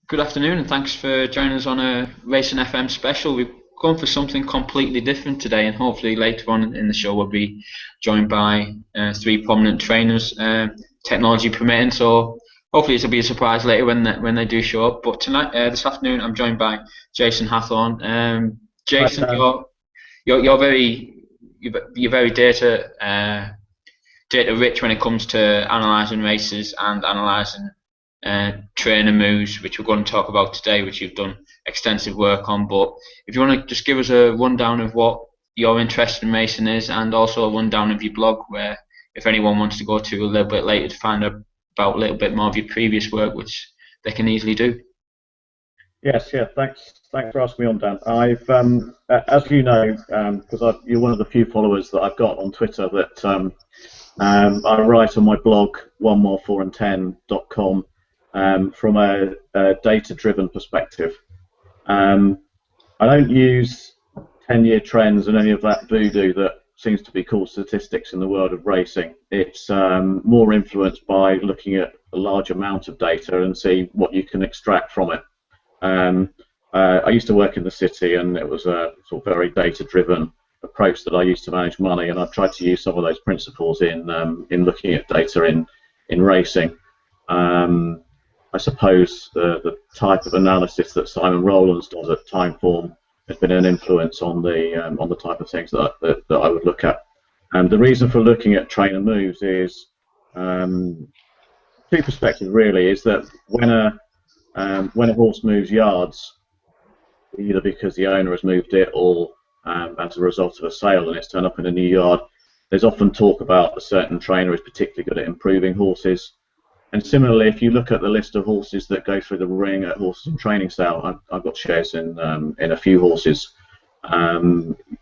Good afternoon, and thanks for joining us on a Racing FM special. We've gone for something completely different today, and hopefully later on in the show we'll be joined by three prominent trainers, technology permitting. So hopefully it'll be a surprise later when they do show up. But tonight, this afternoon, I'm joined by Jason Hathorn. Jason, Hi, you're very data rich when it comes to analysing races and analysing trainer moves, which we're going to talk about today, which you've done extensive work on. But if you want to just give us a rundown of what your interest in racing is, and also a rundown of your blog, where if anyone wants to go to a little bit later to find out about a little bit more of your previous work, which they can easily do. Yes, yeah. Thanks for asking me on, Dan. As you know, because you're one of the few followers that I've got on Twitter, that I write on my blog 1more4and10.com from a data-driven perspective. I don't use 10-year trends and any of that voodoo that seems to be called statistics in the world of racing. It's more influenced by looking at a large amount of data and see what you can extract from it. I used to work in the city, and it was a sort of very data-driven approach that I used to manage money, and I've tried to use some of those principles in looking at data in racing. I suppose the type of analysis that Simon Rowlands does at Timeform has been an influence on the type of things that I would look at. And the reason for looking at trainer moves is two perspectives really. Is that when a horse moves yards, either because the owner has moved it or as a result of a sale and it's turned up in a new yard, there's often talk about a certain trainer is particularly good at improving horses. And similarly, if you look at the list of horses that go through the ring at horses in training sale, I've got shares in a few horses.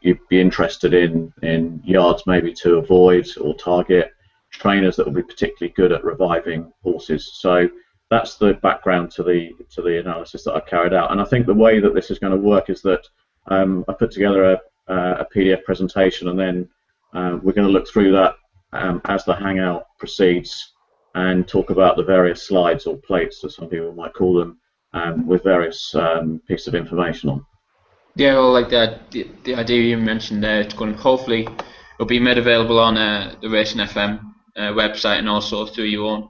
You'd be interested in yards maybe to avoid or target, trainers that will be particularly good at reviving horses. So that's the background to the analysis that I've carried out. And I think the way that this is going to work is that I put together a PDF presentation, and then we're going to look through that as the Hangout proceeds, and talk about the various slides or plates, as some people might call them, with various pieces of information on. Yeah, well, like the idea you mentioned there, it's going to hopefully it'll be made available on the Racing FM website, and also through your own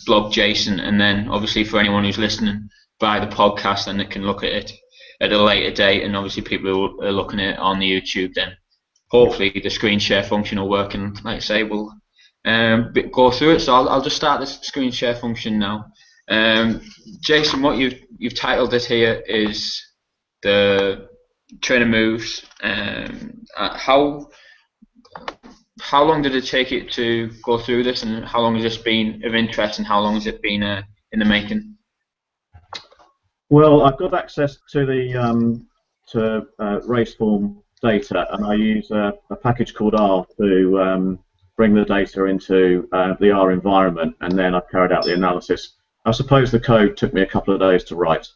blog, Jason. And then obviously for anyone who's listening via the podcast, then they can look at it at a later date. And obviously people who are looking at it on the YouTube, then hopefully the screen share function will work, and like I say, we'll go through it. So I'll just start this screen share function now. Jason, what you've titled it here is the trainer moves. How long did it take you to go through this, and how long has this been of interest, and how long has it been in the making? Well, I've got access to the Raceform data, and I use a package called R to bring the data into the R environment, and then I've carried out the analysis. I suppose the code took me a couple of days to write,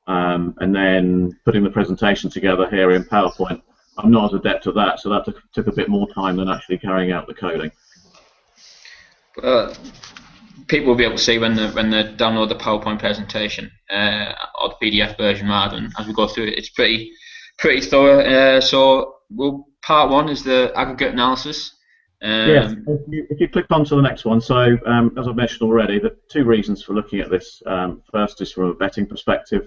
and then putting the presentation together here in PowerPoint, I'm not as adept at that, so that took a bit more time than actually carrying out the coding. People will be able to see when they download the PowerPoint presentation or the PDF version rather, and as we go through it, it's pretty thorough. So part one is the aggregate analysis. Yes, if you click on to the next one, so as I've mentioned already, the two reasons for looking at this. First is from a betting perspective,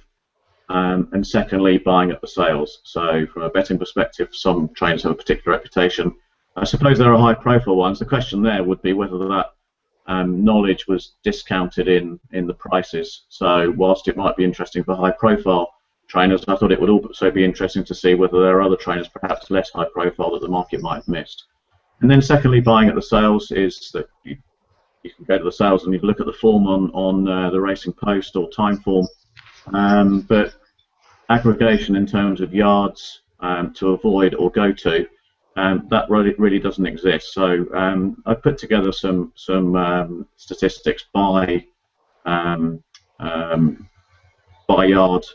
and secondly, buying at the sales. So from a betting perspective, some trainers have a particular reputation. I suppose there are high-profile ones. The question there would be whether that knowledge was discounted in the prices. So whilst it might be interesting for high-profile trainers, I thought it would also be interesting to see whether there are other trainers perhaps less high-profile that the market might have missed. And then secondly, buying at the sales is that you can go to the sales and you can look at the form on the Racing Post or Timeform, but aggregation in terms of yards to avoid or go to, that really doesn't exist. So I put together some statistics by yard,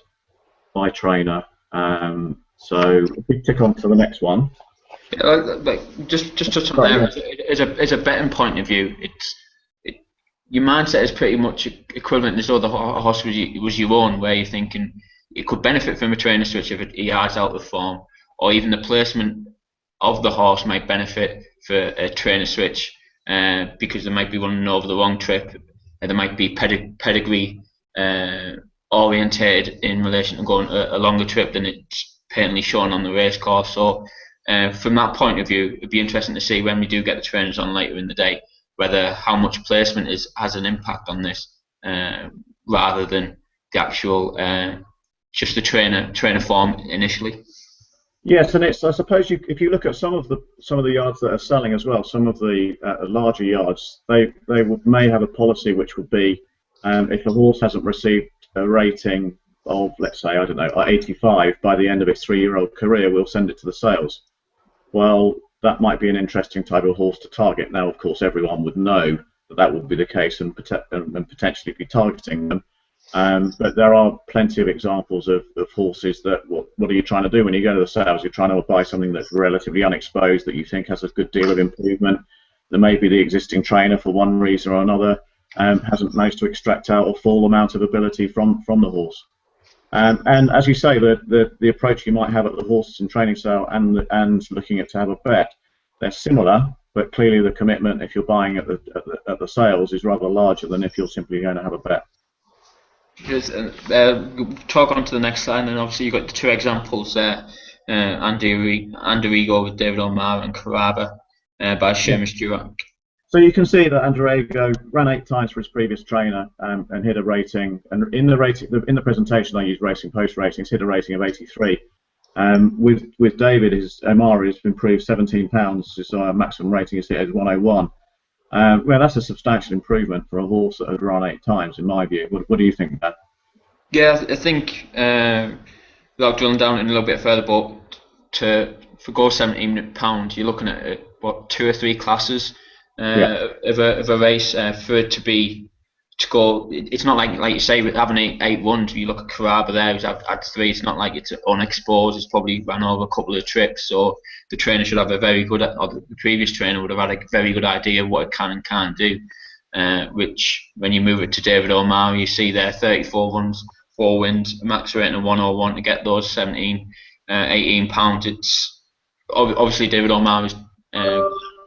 by trainer. So if we tick on to the next one. Like just touch on there. As a betting point of view, your mindset is pretty much equivalent as though the horse was your own, where you're thinking it could benefit from a trainer switch if he hides out of form, or even the placement of the horse might benefit for a trainer switch because they might be running over the wrong trip, and there might be pedigree orientated in relation to going a longer trip than it's patently shown on the race course. So from that point of view, it'd be interesting to see when we do get the trainers on later in the day, whether how much placement has an impact on this, rather than the actual just the trainer form initially. Yes, and it's, I suppose, if you look at some of the yards that are selling as well, some of the larger yards, they may have a policy which would be, if a horse hasn't received a rating of, let's say, I don't know, 85 by the end of its 3-year-old career, we'll send it to the sales. Well, that might be an interesting type of horse to target. Now, of course, everyone would know that would be the case and potentially be targeting them. But there are plenty of examples of horses that, what are you trying to do when you go to the sales? You're trying to buy something that's relatively unexposed, that you think has a good deal of improvement. There may be the existing trainer, for one reason or another, hasn't managed to extract out a full amount of ability from the horse. And as you say, the approach you might have at the horses in training sale and looking at to have a bet, they're similar, but clearly the commitment, if you're buying at the sales, is rather larger than if you're simply going to have a bet. Because, talk on to the next slide, and obviously you've got the two examples there, Andarigo with David O'Mara and Carrabba by Seamus Durack. So you can see that Andarigo ran 8 times for his previous trainer and hit a rating, and in the presentation I used Racing Post Ratings, hit a rating of 83. With David, his O'Mara has improved 17 pounds, his maximum rating is hit as 101. Well, that's a substantial improvement for a horse that had run 8 times, in my view. What do you think, Dan? Yeah, I think, without drilling down in a little bit further, but for go £17, you're looking at what, 2 or 3 classes of a race for it to go. It's not like you say, with having 8 runs. You look at Carrabba there, who's had 3. It's not like it's unexposed. It's probably ran over a couple of trips, so the trainer should have a very good, or the previous trainer would have had a very good idea of what it can and can't do. Which, when you move it to David O'Mara, you see there 34 runs, 4 wins, a max rating of 101 to get those 17, 18 pounds. It's obviously David O'Mara's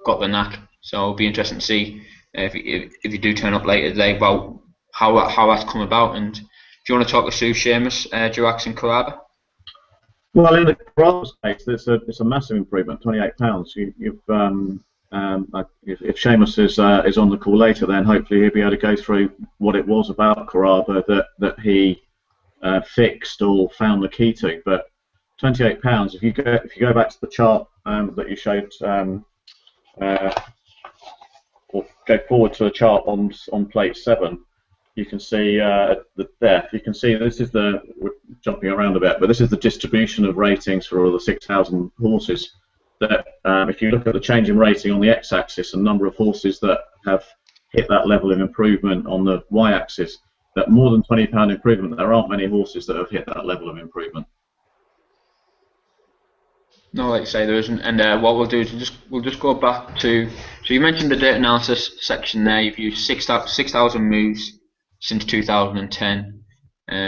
got the knack, so it'll be interesting to see if you do turn up later today about how that's come about. And do you want to talk us through Seamus, Durack and Carrabba? Well, in the Carrabba space, it's a massive improvement, £28. If Seamus is on the call later, then hopefully he'll be able to go through what it was about Carrabba that he fixed or found the key to. But £28, if you go back to the chart that you showed, or go forward to the chart on plate 7, you can see there. You can see this is we're jumping around a bit, but this is the distribution of ratings for all the 6,000 horses. That if you look at the change in rating on the x-axis and number of horses that have hit that level of improvement on the y-axis, that more than £20 improvement, there aren't many horses that have hit that level of improvement. No, like you say, there isn't. And what we'll do is we'll just go back to. So you mentioned the data analysis section there. You've used 6,000 moves since 2010,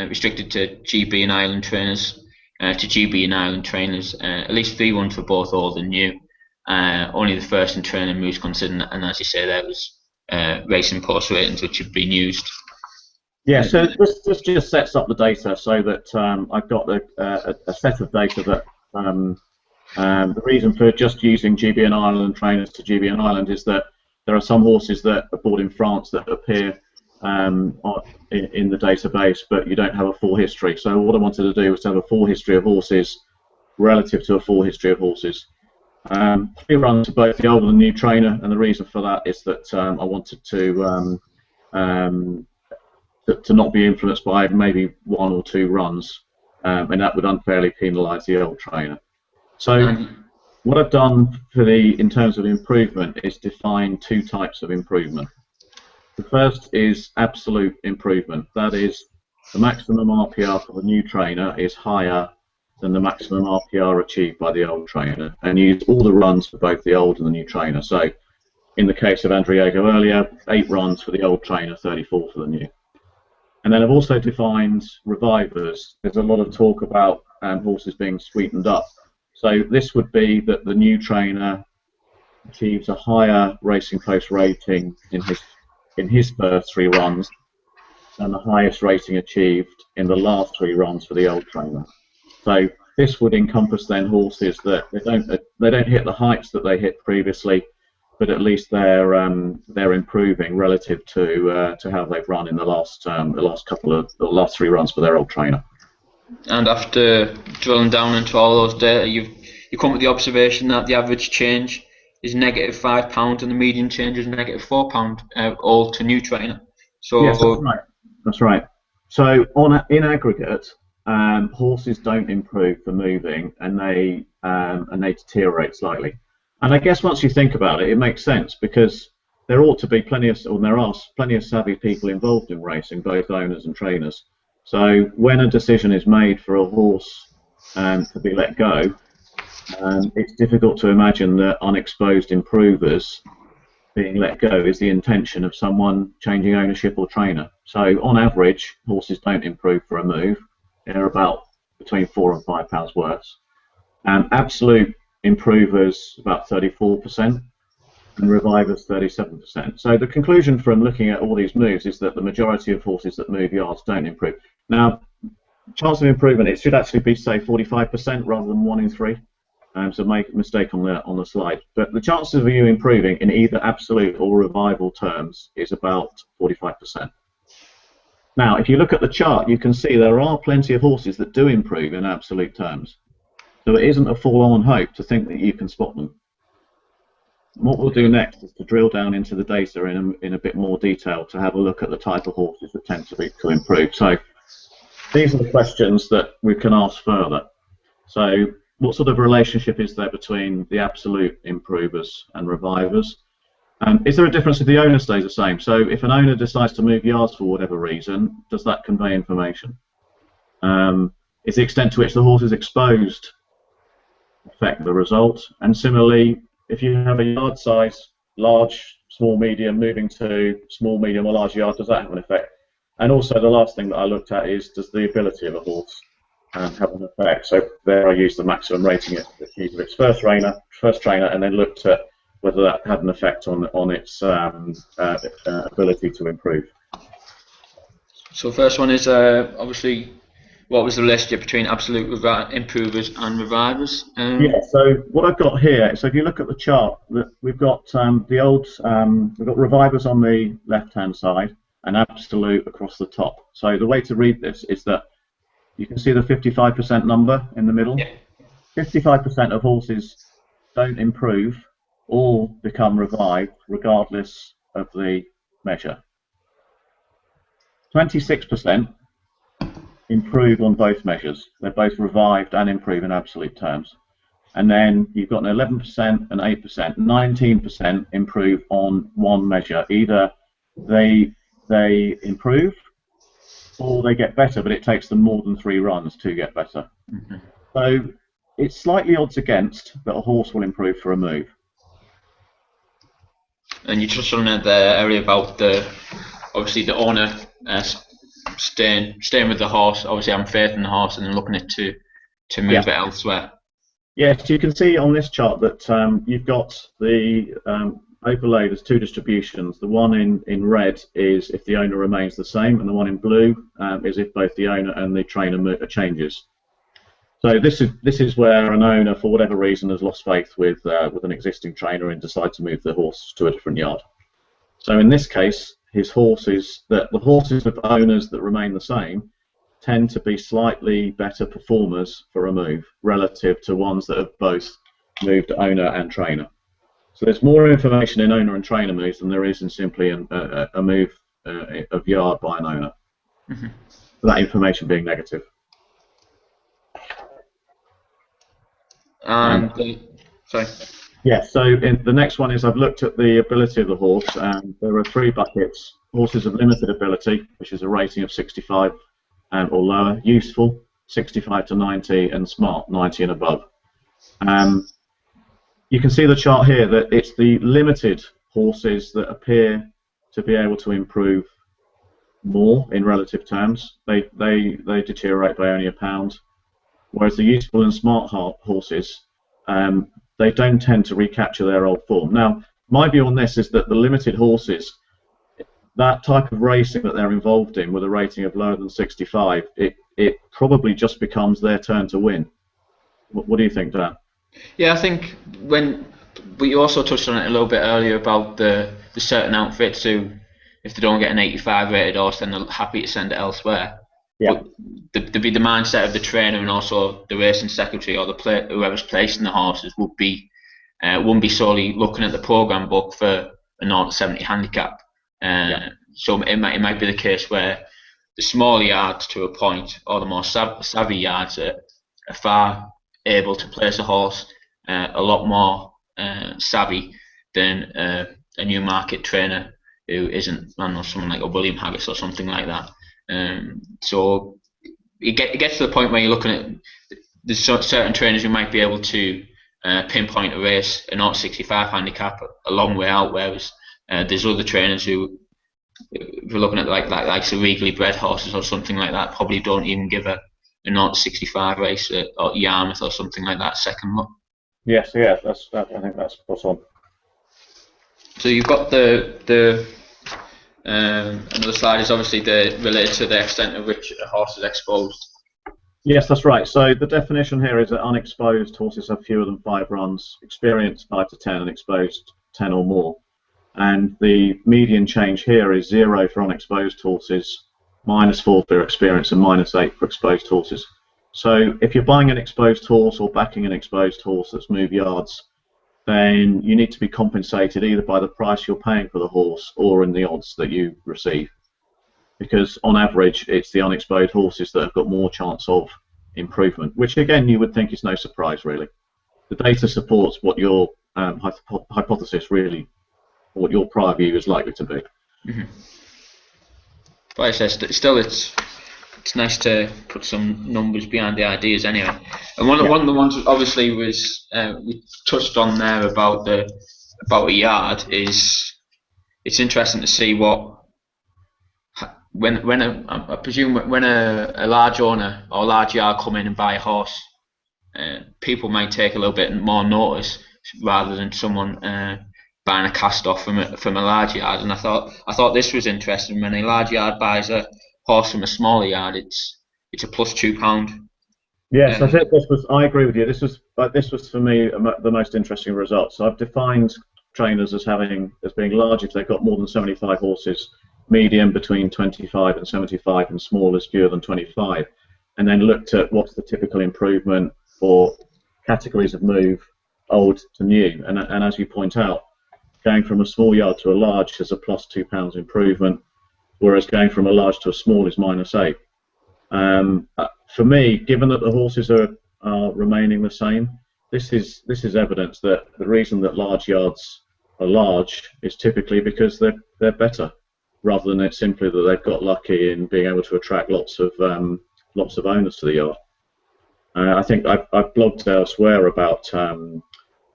restricted to GB and Ireland trainers, to GB and Ireland trainers. At least 3 ones for both old and new. Only the first and training moves considered, and as you say, there was Racing Post Ratings which had been used. Yeah, so this just sets up the data so that I've got a set of data that. The reason for just using GB and Ireland trainers to GB and Ireland is that there are some horses that are bought in France that appear in the database, but you don't have a full history. So what I wanted to do was to have a full history of horses relative to a full history of horses. 3 runs to both the old and the new trainer, and the reason for that is that I wanted to not be influenced by maybe 1 or 2 runs, and that would unfairly penalise the old trainer. So what I've done in terms of improvement is define 2 types of improvement. The first is absolute improvement. That is, the maximum RPR for the new trainer is higher than the maximum RPR achieved by the old trainer, and use all the runs for both the old and the new trainer. So in the case of Andriego earlier, 8 runs for the old trainer, 34 for the new. And then I've also defined revivers. There's a lot of talk about horses being sweetened up. So this would be that the new trainer achieves a higher Racing Post rating in his first 3 runs than the highest rating achieved in the last 3 runs for the old trainer. So this would encompass then horses that they don't hit the heights that they hit previously, but at least they're improving relative to how they've run in the last 3 runs for their old trainer. And after drilling down into all those data, you come with the observation that the average change is -£5 and the median change is -£4, all to new trainer. So yes, that's right. That's right. So in aggregate, horses don't improve for moving, and they deteriorate slightly. And I guess once you think about it, it makes sense, because there are plenty of savvy people involved in racing, both owners and trainers. So when a decision is made for a horse to be let go, it's difficult to imagine that unexposed improvers being let go is the intention of someone changing ownership or trainer. So on average, horses don't improve for a move. They're about between £4 and £5 worse. Absolute improvers about 34%, and revivers 37%. So the conclusion from looking at all these moves is that the majority of horses that move yards don't improve. Now, chance of improvement, it should actually be, say, 45% rather than 1 in 3. So make a mistake on the slide. But the chances of you improving in either absolute or revival terms is about 45%. Now, if you look at the chart, you can see there are plenty of horses that do improve in absolute terms. So it isn't a forlorn hope to think that you can spot them. What we'll do next is to drill down into the data in a bit more detail to have a look at the type of horses that tend to improve. So these are the questions that we can ask further. So what sort of relationship is there between the absolute improvers and revivers? Is there a difference if the owner stays the same? So if an owner decides to move yards for whatever reason, does that convey information? Is the extent to which the horse is exposed affect the result? And similarly, if you have a yard size, large, small, medium, moving to small, medium or large yard, does that have an effect? And also the last thing that I looked at is, does the ability of a horse have an effect? So there I used the maximum rating it achieved with its first trainer, and then looked at whether that had an effect on its ability to improve. So first one is obviously, what was the relationship between absolute improvers and revivers? Yeah, so what I've got here, so if you look at the chart, we've got we've got revivers on the left-hand side and absolute across the top. So the way to read this is that you can see the 55% number in the middle. 55% of horses don't improve or become revived regardless of the measure. 26% improve on both measures. They're both revived and improve in absolute terms. And then you've got an 11% and 8%. 19% improve on one measure. Either they improve or they get better, but it takes them more than 3 runs to get better. Mm-hmm. So it's slightly odds against that a horse will improve for a move. And you touched on it there earlier about obviously the owner staying with the horse, obviously having faith in the horse, and then looking at to move it elsewhere. Yes, you can see on this chart that you've got the overlay. There's 2 distributions. The one in red is if the owner remains the same, and the one in blue is if both the owner and the trainer changes. So this is where an owner, for whatever reason, has lost faith with an existing trainer and decides to move the horse to a different yard. So in this case, the horses of owners that remain the same tend to be slightly better performers for a move relative to ones that have both moved owner and trainer. So there's more information in owner and trainer moves than there is in simply a move of yard by an owner. Mm-hmm. That information being negative. Sorry. Yeah, so the next one is I've looked at the ability of the horse, and there are 3 buckets. Horses of limited ability, which is a rating of 65 or lower, useful, 65 to 90, and smart, 90 and above. You can see the chart here that it's the limited horses that appear to be able to improve more in relative terms. They deteriorate by only a pound, whereas the useful and smart horses, they don't tend to recapture their old form. Now, my view on this is that the limited horses, that type of racing that they're involved in with a rating of lower than 65, it probably just becomes their turn to win. What do you think, Dan? Yeah, I think but you also touched on it a little bit earlier about the certain outfits who, if they don't get an 85 rated horse, then they're happy to send it elsewhere. Yeah. But the mindset of the trainer and also the racing secretary or whoever's placing the horses wouldn't be solely looking at the program book for a 0 to 70 handicap. So it might be the case where the smaller yards to a point, or the more savvy yards, are far able to place a horse a lot more savvy than a new market trainer who isn't, I don't know, someone like a William Harris or something like that. So it gets to the point where you're looking at there's certain trainers who might be able to pinpoint a race, a 0 to 65 handicap, a long way out, whereas there's other trainers who, if we're looking at like the legally bred horses or something like that, probably don't even give a 0 to 65 race or Yarmouth or something like that second look. Yes, I think that's spot on. So you've got the another slide is obviously related to the extent of which a horse is exposed. Yes, that's right. So the definition here is that unexposed horses have fewer than 5 runs, experienced 5 to 10, and exposed 10 or more. And the median change here is 0 for unexposed horses, -4 for experienced, and -8 for exposed horses. So if you're buying an exposed horse or backing an exposed horse that's moved yards, then you need to be compensated either by the price you're paying for the horse or in the odds that you receive. Because on average, it's the unexposed horses that have got more chance of improvement, which again you would think is no surprise really. The data supports what your hypothesis really, what your prior view is likely to be. Mm-hmm. But I say still it's nice to put some numbers behind the ideas anyway. And one of the ones obviously was we touched on there about a yard is it's interesting to see when I presume when a large owner or a large yard come in and buy a horse, people might take a little bit more notice rather than someone buying a cast off from a large yard. And I thought this was interesting. When a large yard buys a horse from a smaller yard, it's a plus £2. Yes, I think I agree with you. This was for me the most interesting result. So I've defined trainers as being large if they've got more than 75 horses, medium between 25 and 75, and small as fewer than 25, and then looked at what's the typical improvement for categories of move, old to new. And as you point out, going from a small yard to a large is a plus £2 improvement, whereas going from a large to a small is -8. For me, given that the horses are remaining the same, this is evidence that the reason that large yards are large is typically because they're better, rather than it's simply that they've got lucky in being able to attract lots of owners to the yard. I think I've blogged elsewhere about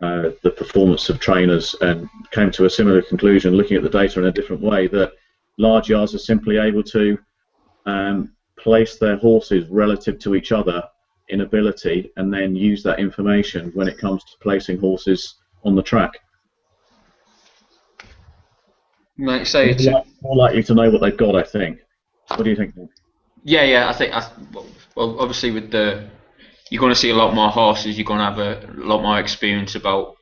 the performance of trainers and came to a similar conclusion, looking at the data in a different way, that large yards are simply able to place their horses relative to each other in ability, and then use that information when it comes to placing horses on the track. Like say it's more likely to know what they've got, I think. What do you think? Yeah, I think well, obviously you're going to see a lot more horses. You're going to have a lot more experience about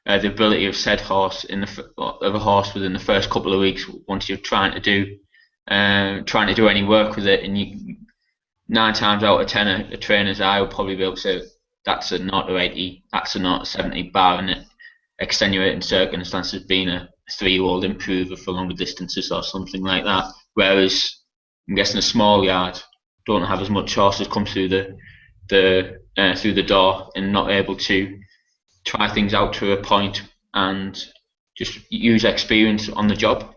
the ability of said horse of a horse within the first couple of weeks. Once you're trying to do any work with it, and 9 times out of 10 a trainer's eye will probably be able to say that's a 0 to 80, that's a 0 to 70, barring it extenuating circumstances, being a 3-year-old improver for longer distances or something like that. Whereas I'm guessing a small yard don't have as much horses come through the door and not able to try things out to a point and just use experience on the job.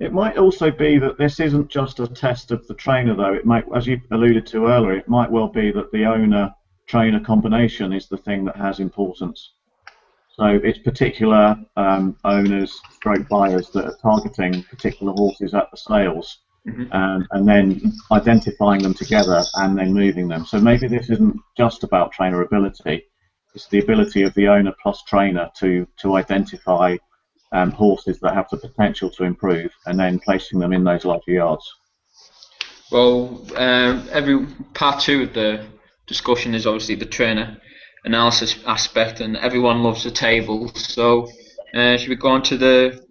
It might also be that this isn't just a test of the trainer, though. It might, as you alluded to earlier, it might well be that the owner-trainer combination is the thing that has importance. So it's particular owners, stroke buyers that are targeting particular horses at the sales, and then identifying them together and then moving them. So maybe this isn't just about trainer ability; it's the ability of the owner plus trainer to identify horses that have the potential to improve, and then placing them in those larger yards. Well, every part two of the discussion is obviously the trainer analysis aspect, and everyone loves the tables. So, should we go on to the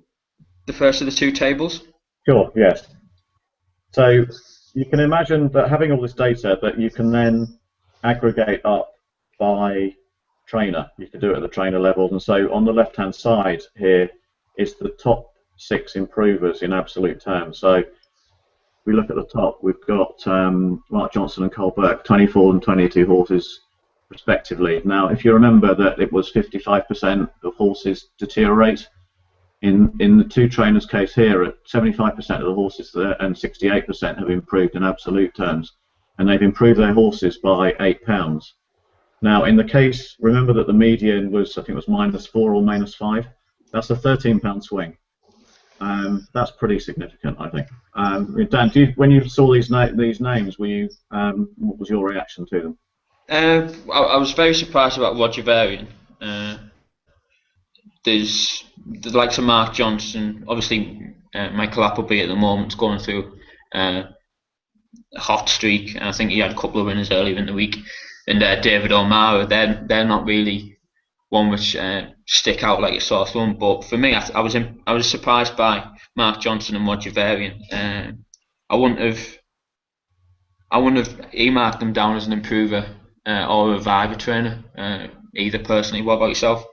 first of the two tables? Sure. Yes. So you can imagine that having all this data that you can then aggregate up by trainer. You can do it at the trainer level, and so on the left-hand side here is the top 6 improvers in absolute terms. So if we look at the top, we've got Mark Johnston and Carl Burke, 24 and 22 horses respectively. Now, if you remember that it was 55% of horses deteriorate, in the two trainers' case here, at 75% of the horses there and 68% have improved in absolute terms, and they've improved their horses by £8. Now, in the case, remember that the median was, I think it was -4 or -5. That's a £13 swing. That's pretty significant, I think. Dan, when you saw these names, were you, what was your reaction to them? I was very surprised about Roger Varian. There's the likes of Mark Johnston, obviously Michael Appleby at the moment is going through a hot streak, and I think he had a couple of winners earlier in the week. And David O'Mara, they're not really one which stick out like a sore thumb. But for me, I was surprised by Mark Johnston and Roger Varian. I wouldn't have earmarked them down as an improver or a reviver trainer either personally. What about yourself?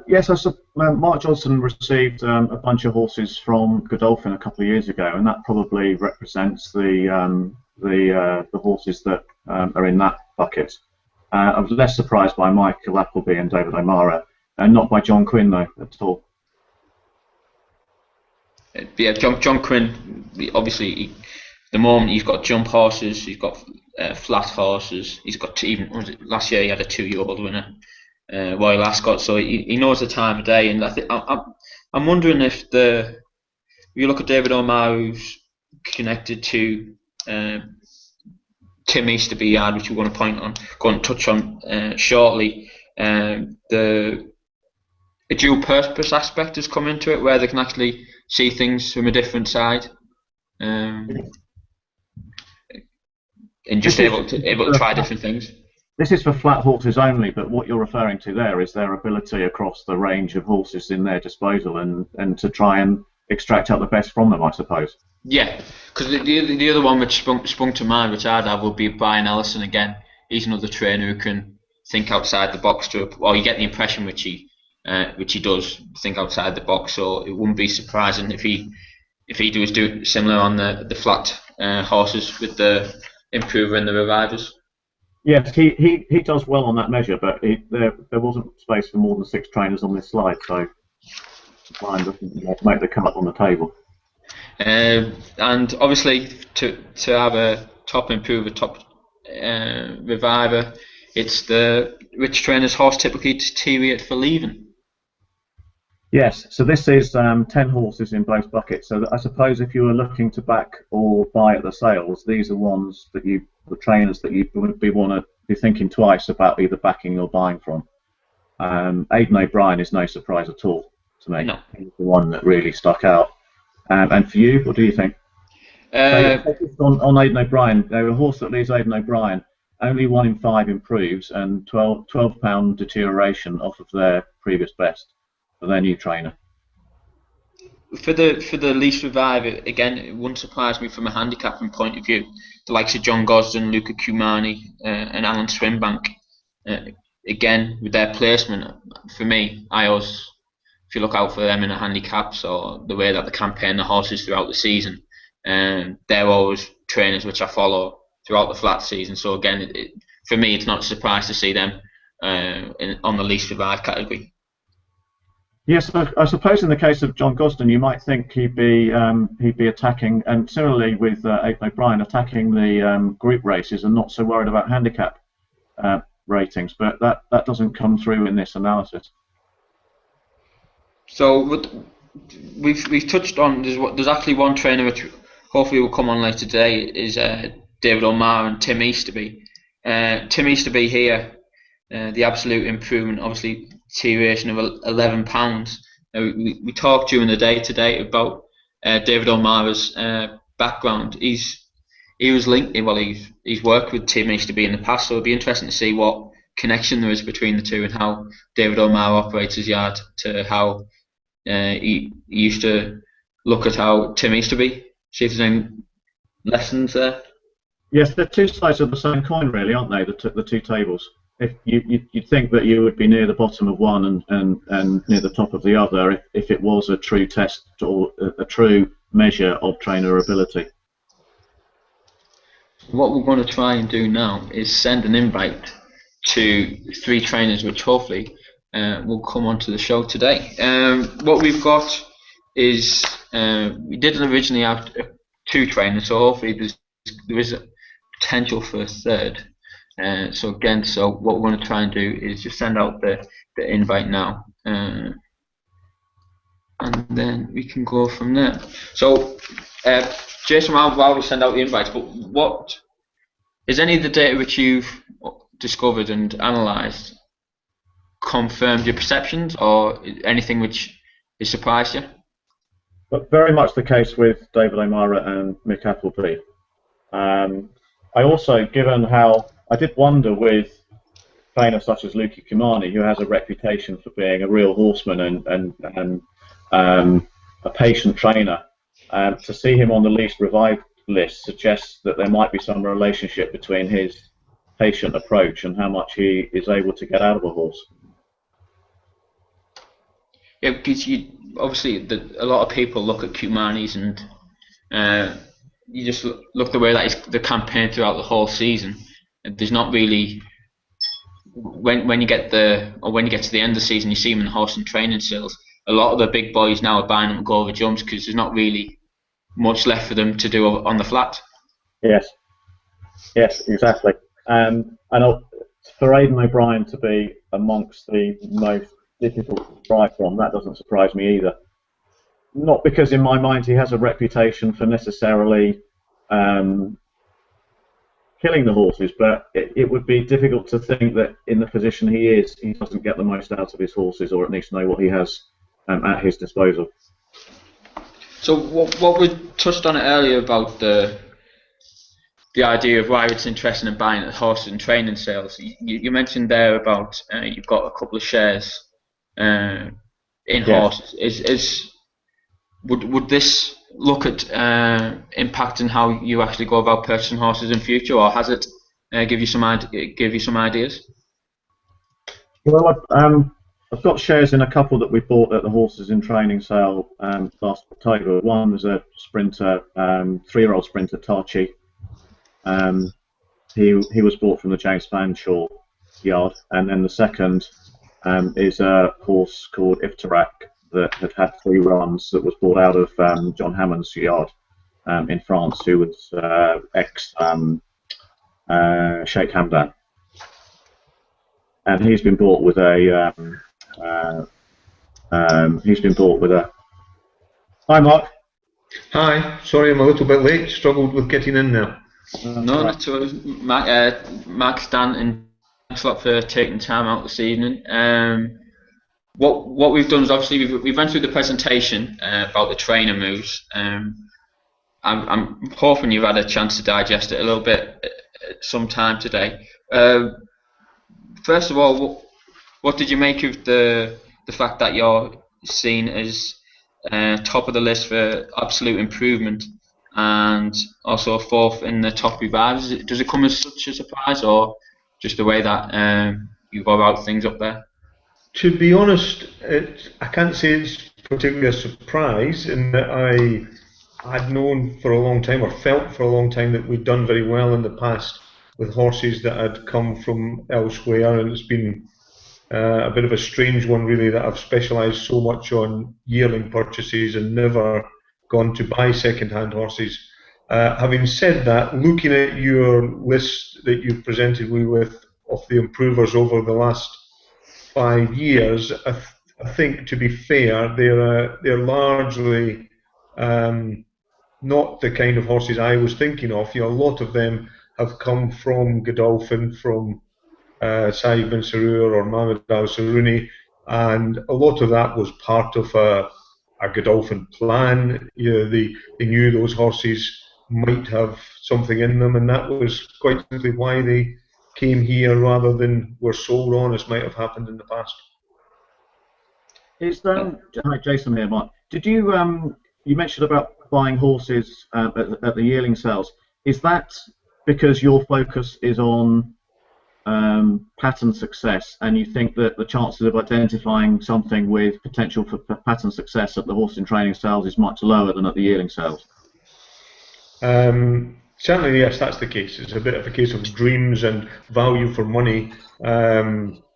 Yes, Mark Johnston received a bunch of horses from Godolphin a couple of years ago, and that probably represents the horses that are in that bucket. I was less surprised by Michael Appleby and David O'Mara, and not by John Quinn though at all. Yeah, John Quinn. Obviously, the moment he's got jump horses, he's got flat horses. He's got last year he had a 2-year-old winner. Royal Ascot, so he knows the time of day, and I'm wondering if you look at David O'Mara, who's connected to Tim Easterby Yard, which we're going to touch on shortly. The dual purpose aspect has come into it, where they can actually see things from a different side, and just able to try different things. This is for flat horses only, but what you're referring to there is their ability across the range of horses in their disposal and to try and extract out the best from them, I suppose. Yeah, because the other one which sprung to mind, which I'd have, would be Brian Ellison again. He's another trainer who can think outside the box, or you get the impression which he does think outside the box. So it wouldn't be surprising if he does do similar on the flat horses with the improver and the revivers. Yes, he does well on that measure, but there wasn't space for more than 6 trainers on this slide, so Brian doesn't make the cut on the table. And obviously, to have a top improver, top reviver, it's which trainer's horse typically deteriorate for leaving. Yes, so this is 10 horses in both buckets. So I suppose if you were looking to back or buy at the sales, these are ones that the trainers that you would want to be thinking twice about either backing or buying from. Aidan O'Brien is no surprise at all to me. No. He's the one that really stuck out. And for you, what do you think? On Aidan O'Brien, they're a horse that leaves Aidan O'Brien. Only 1 in 5 improves, and £12 deterioration off of their previous best for their new trainer. For the least reviver, again, it wouldn't surprise me from a handicapping point of view. The likes of John Gosden, Luca Cumani, and Alan Swinbank, again with their placement, for me, I always, if you look out for them in the handicaps or the way that they campaign the horses throughout the season, they're always trainers which I follow throughout the flat season. So again, for me, it's not a surprise to see them on the least revived category. Yes, I suppose in the case of John Gosden, you might think he'd be attacking, and similarly with Aidan O'Brien, attacking the group races and not so worried about handicap ratings, but that doesn't come through in this analysis. So we've touched on there's actually one trainer which hopefully will come on later today is David O'Mara and Tim Easterby. Tim Easterby here, the absolute improvement, obviously deterioration of £11. We talked during the day today about David O'Mara's background. He's worked with Tim Easterby in the past, so it'll be interesting to see what connection there is between the two and how David O'Mara operates his yard to how he used to look at how Tim Easterby. See if there's any lessons there. Yes, they're two sides of the same coin, really, aren't they? The two tables. If you'd think that you would be near the bottom of one and near the top of the other if it was a true test or a true measure of trainer ability. What we're going to try and do now is send an invite to 3 trainers which hopefully will come onto the show today. What we've got is we didn't originally have 2 trainers, so hopefully there is a potential for a third. So what we're going to try and do is just send out the invite now, and then we can go from there. So Jason, while we send out the invites, but what is any of the data which you've discovered and analysed confirmed your perceptions, or anything which has surprised you? But very much the case with David O'Mara and Mick Appleby. I also, given how I did wonder with trainers such as Luki Kumani, who has a reputation for being a real horseman and a patient trainer, to see him on the least revived list suggests that there might be some relationship between his patient approach and how much he is able to get out of a horse. Yeah, because obviously a lot of people look at Kumani's and you just look the way that the campaign throughout the whole season. There's not really when you get to the end of the season, you see him in the horse and training sales. A lot of the big boys now are buying them to go over jumps because there's not really much left for them to do on the flat. Yes, exactly. And for Aidan O'Brien to be amongst the most difficult to try from, that doesn't surprise me either. Not because in my mind he has a reputation for necessarily killing the horses, but it would be difficult to think that in the position he is, he doesn't get the most out of his horses, or at least know what he has at his disposal. So what we touched on it earlier about the idea of why it's interesting in buying horses and training sales. You mentioned there about you've got a couple of shares in horses. Would this look at impacting how you actually go about purchasing horses in future, or has it give you some ideas? Well, I've got shares in a couple that we bought at the Horses in Training sale last October. One was a sprinter, 3-year-old sprinter, Tarchi. He was bought from the James Fanshawe yard, and then the second is a horse called Durack that had 3 runs that was bought out of John Hammond's yard in France, who was ex Sheikh Hamdan, and he's been bought with a Hi, Mark. Hi, sorry I'm a little bit late. Struggled with getting in there. No, not at all. Mark Stanton, thanks a lot for taking time out this evening. What we've done is obviously we've run through the presentation about the trainer moves. I'm hoping you've had a chance to digest it a little bit sometime today. First of all, what did you make of the fact that you're seen as top of the list for absolute improvement and also 4th in the top revives? Does it come as such a surprise, or just the way that you go about things up there? To be honest, I can't say it's particularly a surprise in that I'd known for a long time, or felt for a long time, that we'd done very well in the past with horses that had come from elsewhere, and it's been a bit of a strange one really that I've specialised so much on yearling purchases and never gone to buy second-hand horses. Having said that, looking at your list that you presented me with the improvers over the last 5 years, I think, to be fair, they're largely not the kind of horses I was thinking of. A lot of them have come from Godolphin, from Saïd bin Sarour or Mohamed Al Sarouni, and a lot of that was part of a Godolphin plan. They knew those horses might have something in them, and that was quite simply why they came here rather than were sold on, as might have happened in the past. Hi, Jason here, Mike. Did you you mentioned about buying horses at the yearling sales? Is that because your focus is on pattern success, and you think that the chances of identifying something with potential for pattern success at the horse in training sales is much lower than at the yearling sales? Certainly, yes, that's the case. It's a bit of a case of dreams and value for money.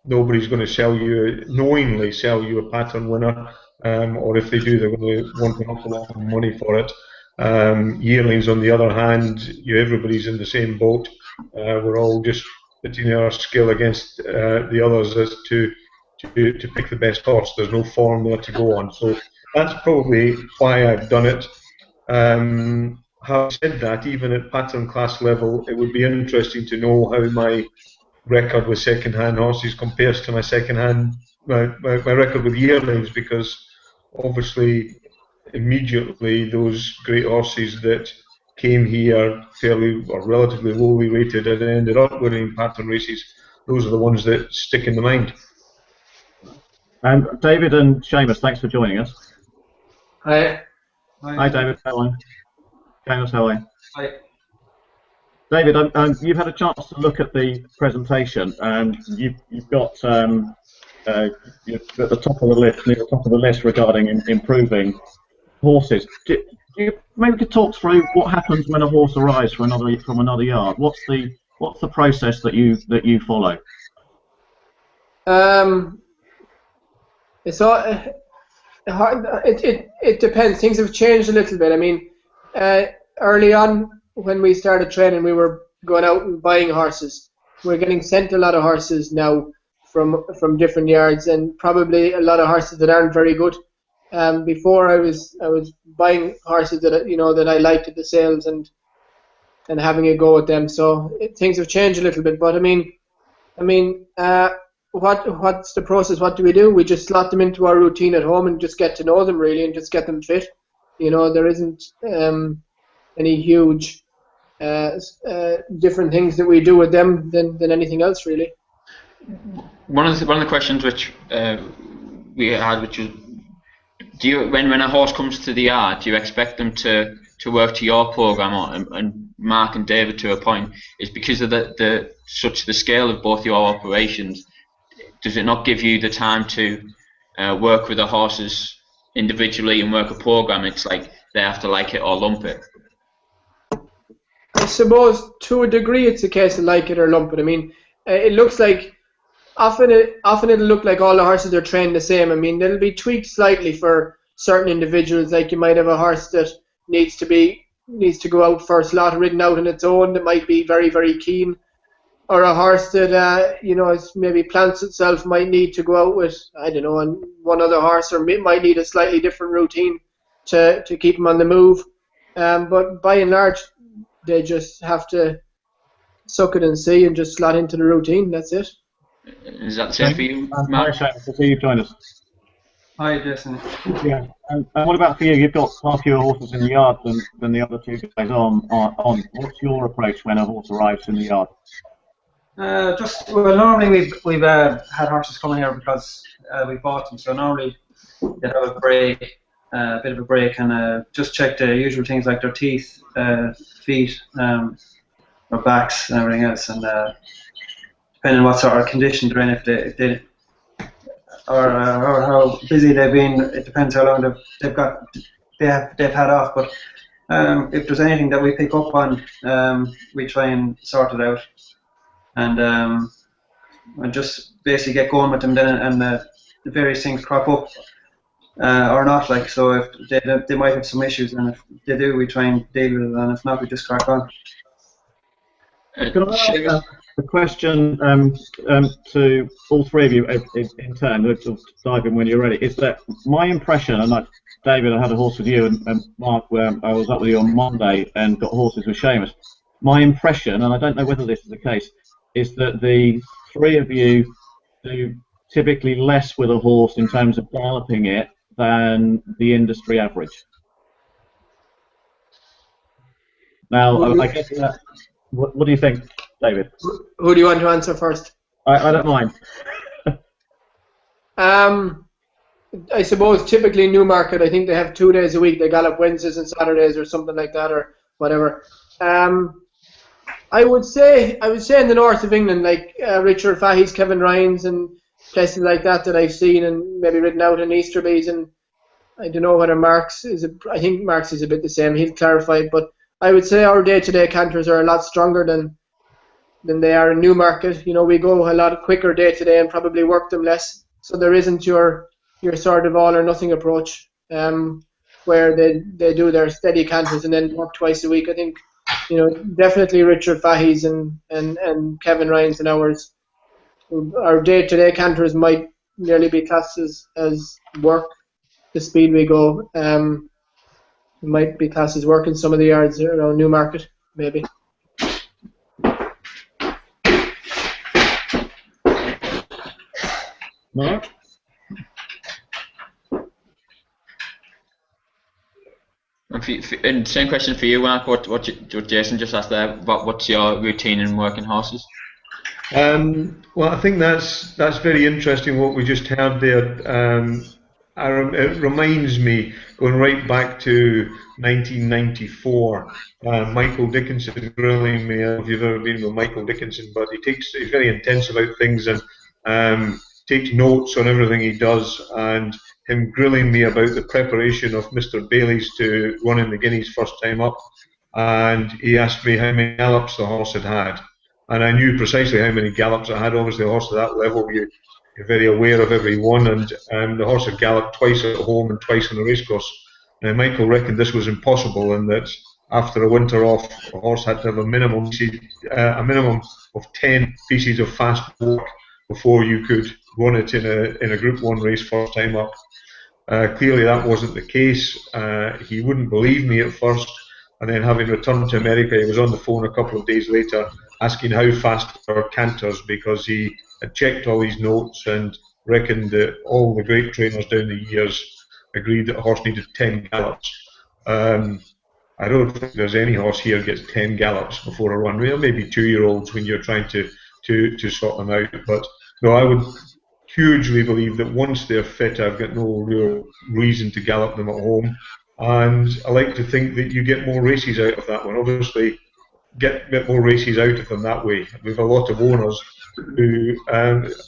Nobody's going to knowingly sell you a pattern winner, or if they do, they're going to want an awful lot of money for it. Yearlings, on the other hand, everybody's in the same boat. We're all just putting our skill against the others as to pick the best horse. There's no formula to go on, so that's probably why I've done it. Having said that, even at pattern class level, it would be interesting to know how my record with second-hand horses compares to my record with yearlings, because obviously immediately those great horses that came here fairly or relatively lowly rated and ended up winning pattern races, those are the ones that stick in the mind. David and Seamus, thanks for joining us. Hi. Hi, David. How are you? Seamus, how are you? Hi. David, you've had a chance to look at the presentation. You've got you're at the top of the list, near the top of the list regarding improving horses. You maybe could talk through what happens when a horse arrives from another yard. What's the process that you follow? It's all it depends. Things have changed a little bit. I mean, early on when we started training, we were going out and buying horses. We're getting sent a lot of horses now from different yards, and probably a lot of horses that aren't very good. Before I was buying horses that that I liked at the sales and having a go at them. So things have changed a little bit. But I mean, what's the process? What do? We just slot them into our routine at home and just get to know them really, and just get them fit. There isn't any huge different things that we do with them than anything else really. One of the questions which we had, which was, when a horse comes to the yard, do you expect them to work to your program, and Mark and David to a point, is because of the scale of both your operations? Does it not give you the time to work with the horses individually and work a program? It's like they have to like it or lump it. I suppose to a degree it's a case of like it or lump it. I mean, it looks like often it'll look like all the horses are trained the same. I mean, there'll be tweaked slightly for certain individuals. Like you might have a horse that needs to go out for a slaughter ridden out on its own, that might be very, very keen, or a horse that is maybe plants itself, might need to go out with, I don't know, and one other horse, or might need a slightly different routine to keep them on the move. But by and large, they just have to suck it and see and just slot into the routine. That's it. Is that the same for you, Mark? Hi, Seamus. We'll see you join us. Hi, Jason. Yeah. And what about for you? You've got far fewer horses in the yard than the other two guys on. What's your approach when a horse arrives in the yard? Normally we've had horses coming here because we bought them. So normally they have a break, a bit of a break, and just check the usual things like their teeth, feet, or backs, and everything else. And depending on what sort of condition they're in, if they or how busy they've been, it depends how long they've had off. But if there's anything that we pick up on, we try and sort it out, and just basically get going with them then, and the various things crop up or not. Like, so if they might have some issues, and if they do, we try and deal with it, and if not, we just crack on. the question to all three of you in turn, we'll dive in when you're ready, is that my impression, and David, I had a horse with you, and Mark, I was up with you on Monday and got horses with Seamus. My impression, and I don't know whether this is the case, is that the three of you do typically less with a horse in terms of galloping it than the industry average. Now, I guess what do you think, David? Who do you want to answer first? I don't mind. I suppose typically Newmarket, I think they have 2 days a week. They gallop Wednesdays and Saturdays or something like that, or whatever. I would say in the north of England, like Richard Fahey's, Kevin Ryan's, and places like that I've seen and maybe written out in Easterby's, and I don't know whether Mark's is. I think Mark's is a bit the same. He'll clarify it, but I would say our day-to-day canters are a lot stronger than they are in Newmarket. You know, we go a lot quicker day-to-day and probably work them less. So there isn't your sort of all or nothing approach where they do their steady canters and then work twice a week. I think, you know, definitely Richard Fahey's and Kevin Ryan's and ours. Our day-to-day canters might nearly be classed as work. The speed we go might be classed as work in some of the yards around Newmarket, maybe. Mark? And same question for you, Mark. What Jason just asked there. What's your routine in working horses? Well, I think that's very interesting what we just heard there. It reminds me, going right back to 1994, Michael Dickinson grilling me. I don't know if you've ever been with Michael Dickinson, but he's very intense about things and takes notes on everything he does, and him grilling me about the preparation of Mr. Bailey's to run in the Guineas first time up, and he asked me how many gallops the horse had had, and I knew precisely how many gallops I had. Obviously, a horse at that level, you're very aware of every one, and the horse had galloped twice at home and twice on the racecourse. And Michael reckoned this was impossible, and that after a winter off, a horse had to have a minimum of 10 pieces of fast work before you could run it in a Group 1 race first time up. Clearly that wasn't the case. He wouldn't believe me at first, and then having returned to America, he was on the phone a couple of days later asking how fast our canters, because he had checked all these notes and reckoned that all the great trainers down the years agreed that a horse needed 10 gallops. I don't think there's any horse here gets 10 gallops before a run. Well, maybe 2-year-olds when you're trying to sort them out. But no, I would hugely believe that once they're fit, I've got no real reason to gallop them at home. And I like to think that you get more races out of that one. Obviously, get a bit more races out of them that way. We have a lot of owners who,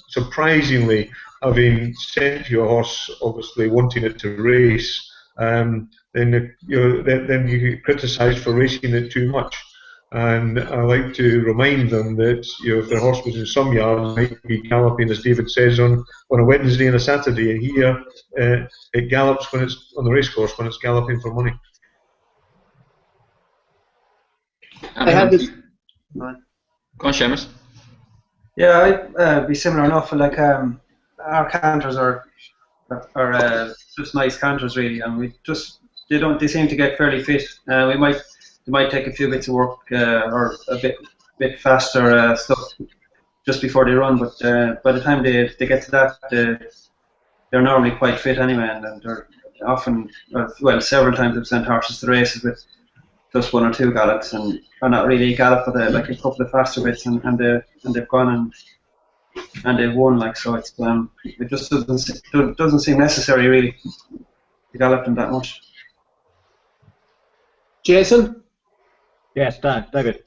surprisingly, having sent you a horse, obviously wanting it to race, then you get criticised for racing it too much. And I like to remind them that, you know, if their horse was in some yards, it might be galloping, as David says, on a Wednesday and a Saturday, and here it gallops when it's on the racecourse, when it's galloping for money. I have this. Go on, Seamus. Yeah, I'd be similar enough. Like our canters are just nice canters really, and they seem to get fairly fit. They might take a few bits of work or a bit faster stuff just before they run, but by the time they get to that, they're normally quite fit anyway, and they're often, well, several times I've sent horses to races with just 1 or 2 gallops, and not really a gallop, but like a couple of faster bits, and they've gone and they've won. Like, so it's it just doesn't seem necessary really to gallop them that much. Jason? Yes, David.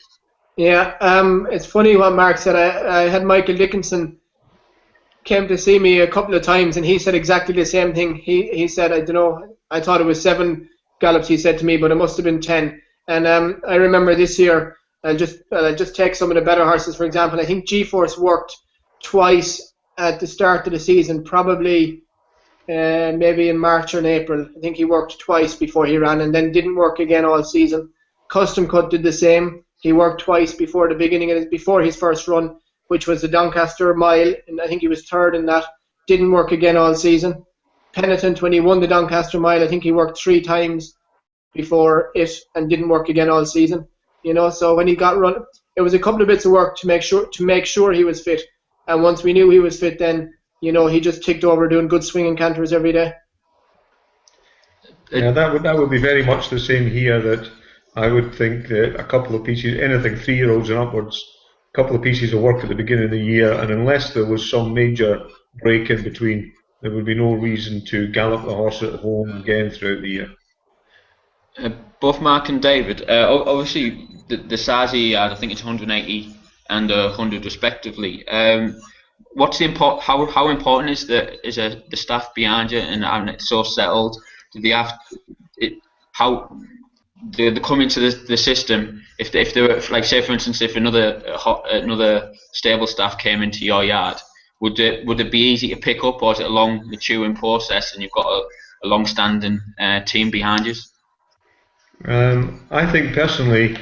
Yeah, it's funny what Mark said. I had Michael Dickinson came to see me a couple of times, and he said exactly the same thing. He said, I don't know, I thought it was 7 gallops, he said to me, but it must have been 10. And I remember this year, I'll just take some of the better horses, for example. I think G-Force worked twice at the start of the season, probably maybe in March or in April. I think he worked twice before he ran, and then didn't work again all season. Custom Cut did the same. He worked twice before the beginning of before his first run, which was the Doncaster Mile, and I think he was third in that. Didn't work again all season. Penitent, when he won the Doncaster Mile, I think he worked 3 times before it and didn't work again all season. So when he got run, it was a couple of bits of work to make sure he was fit. And once we knew he was fit, then he just ticked over doing good swinging canters every day. Yeah, that would be very much the same here. That I would think that a couple of pieces, anything 3-year-olds and upwards, a couple of pieces of work at the beginning of the year, and unless there was some major break in between, there would be no reason to gallop the horse at home again throughout the year. Both Mark and David, obviously the size he had, I think it's 180 and 100 respectively. What's the how important is the staff behind you and it's so settled? Do they have how they come into the system? If they were, like, say for instance, if another stable staff came into your yard, would it be easy to pick up, or is it a long maturing process and you've got a long-standing team behind you? I think personally,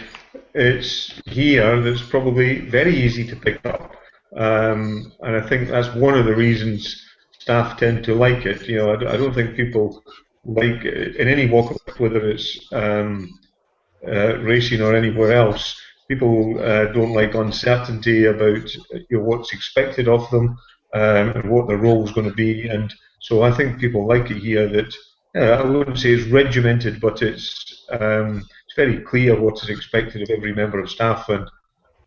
it's here that's probably very easy to pick up, and I think that's one of the reasons staff tend to like it. I don't think people like in any walk of life, whether it's racing or anywhere else. People don't like uncertainty about what's expected of them and what their role is going to be, and so I think people like it here that. I wouldn't say it's regimented, but it's very clear what is expected of every member of staff,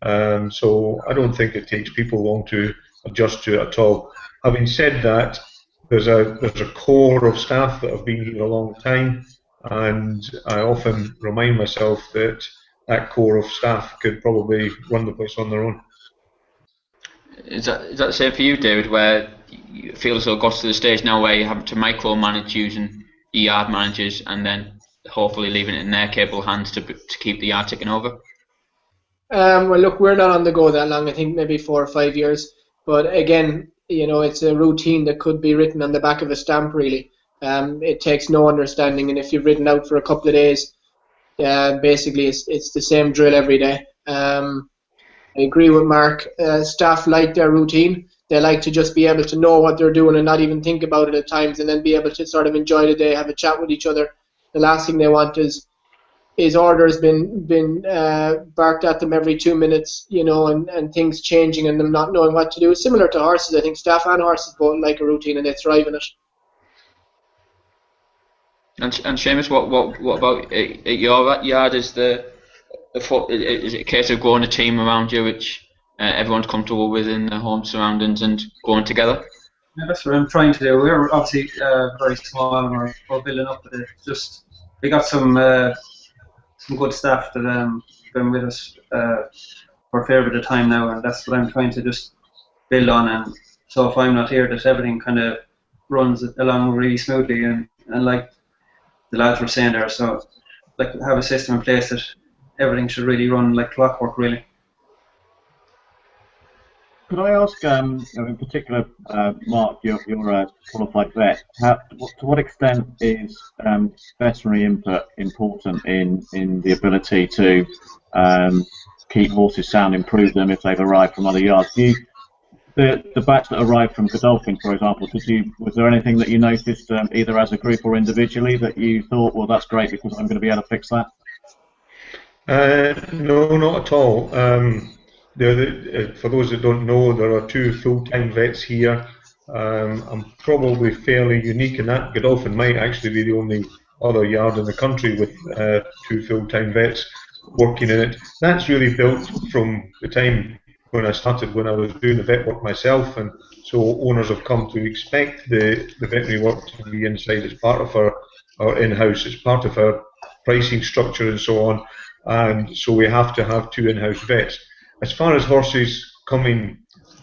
and so I don't think it takes people long to adjust to it at all. Having said that, there's a core of staff that have been here a long time, and I often remind myself that that core of staff could probably run the place on their own. Is that the same for you, David, where you feel as though it got to the stage now where you have to micromanage using yard managers and then hopefully leaving it in their capable hands to keep the yard ticking over? Well, look, we're not on the go that long. I think maybe 4 or 5 years. But again, it's a routine that could be written on the back of a stamp, really. It takes no understanding, and if you've written out for a couple of days, basically it's the same drill every day. I agree with Mark. Staff like their routine. They like to just be able to know what they're doing and not even think about it at times, and then be able to sort of enjoy the day, have a chat with each other. The last thing they want is orders been barked at them every 2 minutes, and things changing and them not knowing what to do. It's similar to horses. I think staff and horses both like a routine and they thrive in it. And Seamus, what about at your yard? Is it a case of growing a team around you, which everyone's comfortable with in their home surroundings and going together? Yeah, that's what I'm trying to do. We're obviously very small and we're building up with it. Just we got some good staff that have been with us for a fair bit of time now, and that's what I'm trying to just build on. And so if I'm not here, that everything kind of runs along really smoothly, and like the lads were saying there, so like have a system in place that everything should really run like clockwork, really. Could I ask, in particular, Mark, you're a qualified vet. To what extent is veterinary input important in the ability to keep horses sound, improve them if they've arrived from other yards? The batch that arrived from Godolphin, for example, was there anything that you noticed, either as a group or individually, that you thought, well, that's great because I'm going to be able to fix that? No, not at all. For those that don't know, there are 2 full-time vets here. I'm probably fairly unique in that. Godolphin might actually be the only other yard in the country with 2 full-time vets working in it. That's really built from the time when I started, when I was doing the vet work myself, and so owners have come to expect the veterinary work to be inside as part of our in-house, as part of our pricing structure and so on, and so we have to have 2 in-house vets. As far as horses coming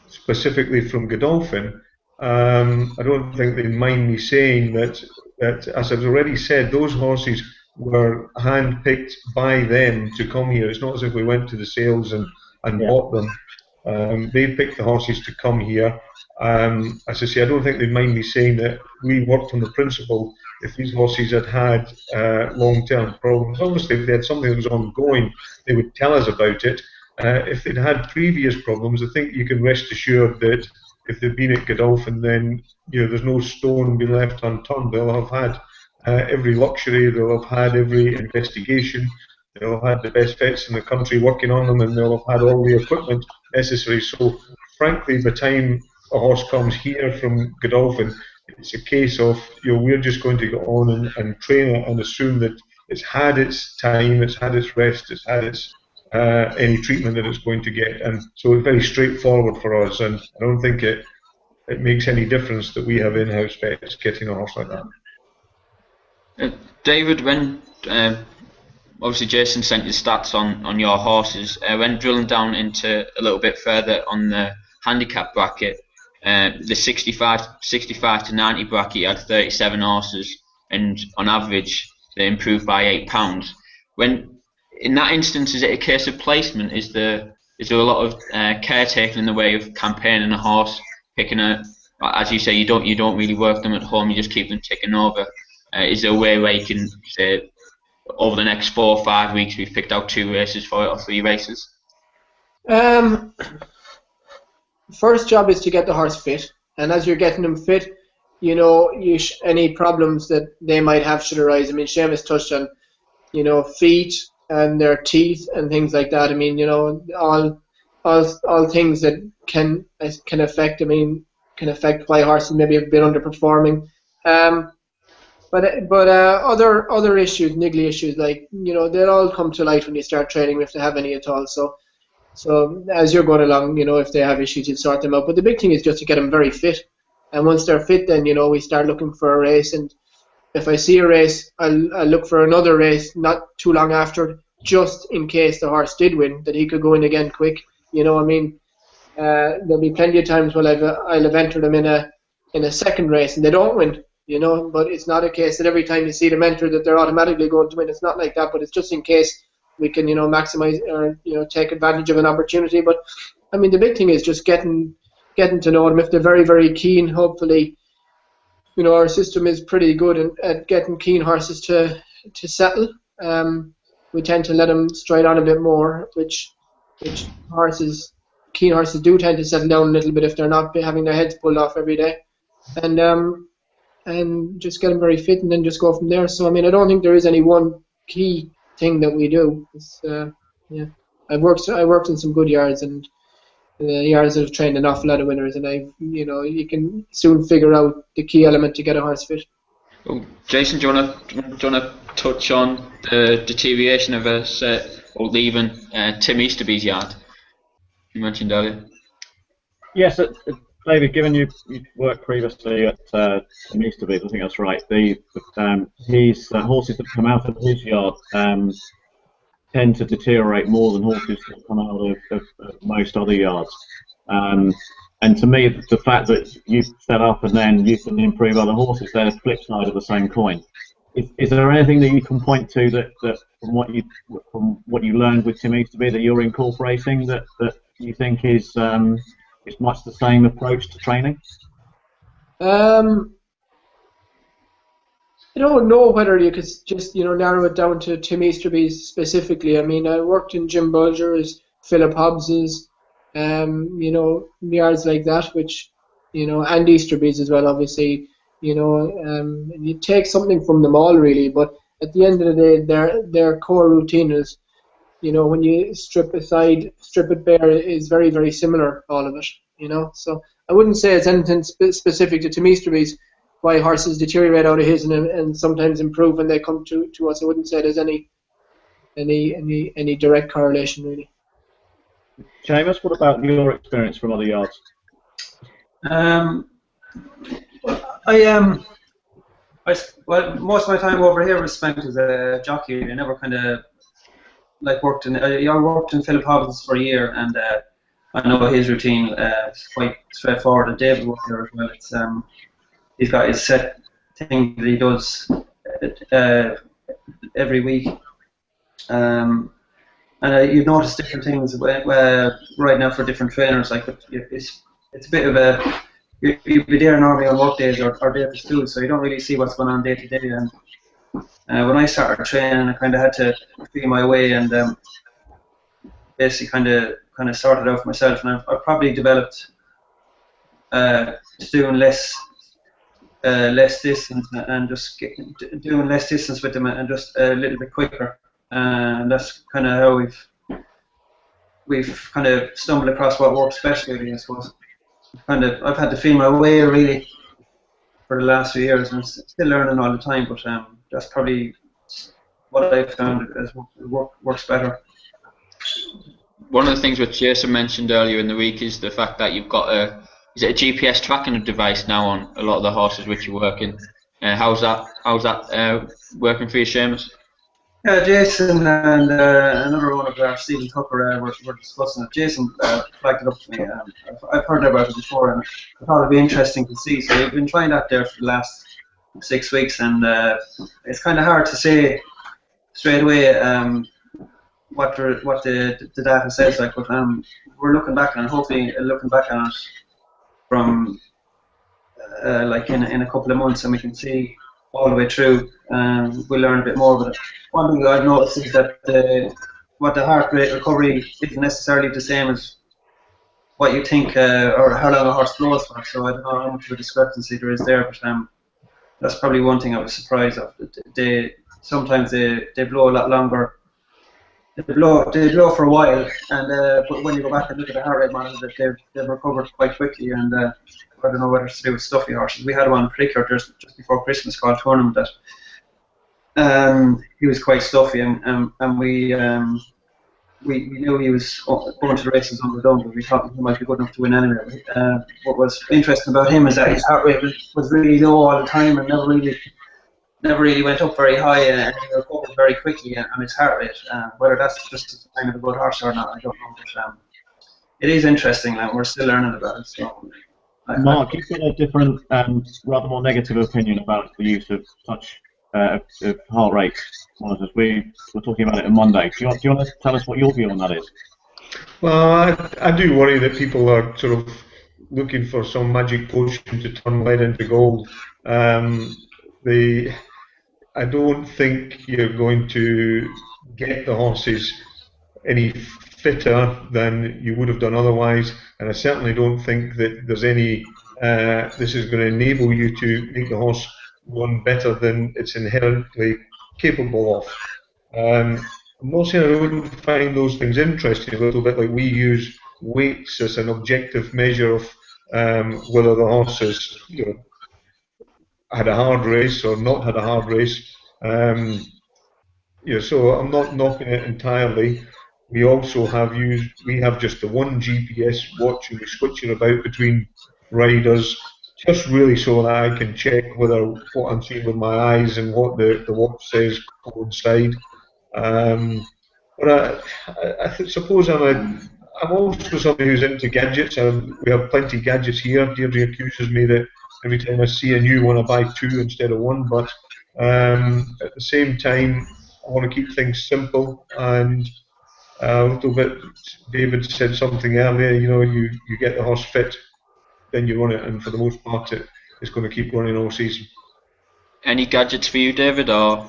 specifically from Godolphin, I don't think they mind me saying that, as I've already said, those horses were hand-picked by them to come here. It's not as if we went to the sales and bought them. They picked the horses to come here, As I say, I don't think they'd mind me saying that we worked on the principle if these horses had long-term problems. Obviously, if they had something that was ongoing, they would tell us about it. If they'd had previous problems, I think you can rest assured that if they've been at Godolphin, then there's no stone being left unturned. They'll have had every luxury, they'll have had every investigation, they'll have had the best vets in the country working on them, and they'll have had all the equipment necessary. So, frankly, by the time a horse comes here from Godolphin, it's a case of we're just going to go on and train it and assume that it's had its time, it's had its rest, it's had its any treatment that it's going to get, and so it's very straightforward for us. And I don't think it makes any difference that we have in-house vets getting a horse like that. David, when obviously Jason sent you stats on your horses, when drilling down into a little bit further on the handicap bracket, the 65 to 90 bracket, you had 37 horses, and on average they improved by £8. When in that instance, is it a case of placement? Is there a lot of caretaking in the way of campaigning a horse, picking as you say, you don't really work them at home, you just keep them ticking over? Is there a way where you can say, over the next 4 or 5 weeks we've picked out 2 races for it, or 3 races? First job is to get the horse fit, and as you're getting them fit, any problems that they might have should arise. I mean, Seamus touched on, feet and their teeth and things like that. I mean, all things that can affect. I mean, can affect why horses maybe have been underperforming. But other issues, niggly issues, like they'll all come to light when you start training if they have any at all. So as you're going along, if they have issues, you sort them out. But the big thing is just to get them very fit. And once they're fit, then we start looking for a race. And if I see a race, I'll look for another race not too long after, just in case the horse did win, that he could go in again quick. I mean, there'll be plenty of times when I'll have entered them in a second race and they don't win. But it's not a case that every time you see them enter that they're automatically going to win. It's not like that, but it's just in case we can, maximize or take advantage of an opportunity. But I mean, the big thing is just getting to know them. If they're very, very keen, hopefully, our system is pretty good at getting keen horses to settle. We tend to let them stride on a bit more, which keen horses do tend to settle down a little bit if they're not having their heads pulled off every day, and just get them very fit and then just go from there. So I mean, I don't think there is any one key thing that we do. I worked in some good yards, and the yards that have trained an awful lot of winners, and you can soon figure out the key element to get a horse fit. Well, Jason, do you want to touch on the deterioration of us or leaving Tim Easterby's yard you mentioned earlier? Yes, David, given you worked previously at Tim Easterby's, I think that's right. His horses that come out of his yard tend to deteriorate more than horses that come out of most other yards. And to me, the fact that you set up and then you can improve other horses, they're the flip side of the same coin. Is there anything that you can point to that from what you learned with Tim Easterby that you're incorporating that you think is much the same approach to training? I don't know whether you could just narrow it down to Tim Easterby's specifically. I mean, I worked in Jim Bulger's, Philip Hobbs's, yards like that, which and Easterby's as well, obviously. You take something from them all really, but at the end of the day, their core routine is, when you strip it bare, is very, very similar, all of it. So I wouldn't say it's anything specific to Tim Easterby's why horses deteriorate out of his and sometimes improve when they come to us. I wouldn't say there's any direct correlation really. Seamus, what about your experience from other yards? Well, most of my time over here was spent as a jockey. I never kind of worked in. I worked in Philip Hobbs for a year, and I know his routine is quite straightforward. And David worked there as well. It's he's got his set thing that he does every week, and you've noticed different things right now for different trainers. Like it's a bit of a you'd be there normally on work days or day for school, so you don't really see what's going on day to day. And when I started training, I kind of had to feel my way and basically kind of sorted out for myself. And I've probably developed doing less distance and just doing less distance with them and just a little bit quicker. And that's kind of how we've kind of stumbled across what works best, really, I suppose. I've had to feel my way really for the last few years, and still learning all the time. But that's probably what I've found as works better. One of the things which Jason mentioned earlier in the week is the fact that you've got a GPS tracking device now on a lot of the horses which you're working. How's that working for you, Seamus? Yeah, Jason and another one of our Stephen Tucker were discussing it. Jason flagged it up to me. I've heard about it before, and I thought it'd be interesting to see. So we've been trying that there for the last 6 weeks, and it's kind of hard to say straight away what the data says. Like, but we're looking back on it, hopefully looking back on it from like in a couple of months, and we can see all the way through. We'll learn a bit more. But one thing that I've noticed is that what the heart rate recovery isn't necessarily the same as what you think or how long a horse blows for. So I don't know how much of a discrepancy there is there, but that's probably one thing I was surprised of. Sometimes they blow a lot longer. They blow for a while, and but when you go back and look at the heart rate monitor, they've recovered quite quickly. And I don't know whether it's to do with stuffy horses. We had one in particular just before Christmas called Tournament that he was quite stuffy, and we knew he was going to the races on the dome, but we thought he might be good enough to win anyway. What was interesting about him is that his heart rate was really low all the time and never really went up very high, and he recovered very quickly on his heart rate. Whether that's just a sign of a good horse or not, I don't know. But it is interesting, and we're still learning about it. So, Mark, you've got a different, rather more negative opinion about the use of such of heart rate monitors. We were talking about it on Monday. Do you want to tell us what your view on that is? Well, I do worry that people are sort of looking for some magic potion to turn lead into gold. I don't think you're going to get the horses any fitter than you would have done otherwise, and I certainly don't think that there's any. This is going to enable you to make the horse run better than it's inherently capable of. I'm not saying I wouldn't find those things interesting, a little bit like we use weights as an objective measure of whether the horse has, had a hard race or not had a hard race. So I'm not knocking it entirely. We also have just the one GPS watch, and we switch it about between riders, just really so that I can check whether what I'm seeing with my eyes and what the watch says coincide. But I suppose I'm also somebody who's into gadgets, and we have plenty of gadgets here. Deirdre accuses me that every time I see a new one, I buy two instead of one. But at the same time, I want to keep things simple. And a little bit, David said something earlier. You get the horse fit, then you run it, and for the most part, it's going to keep running all season. Any gadgets for you, David, or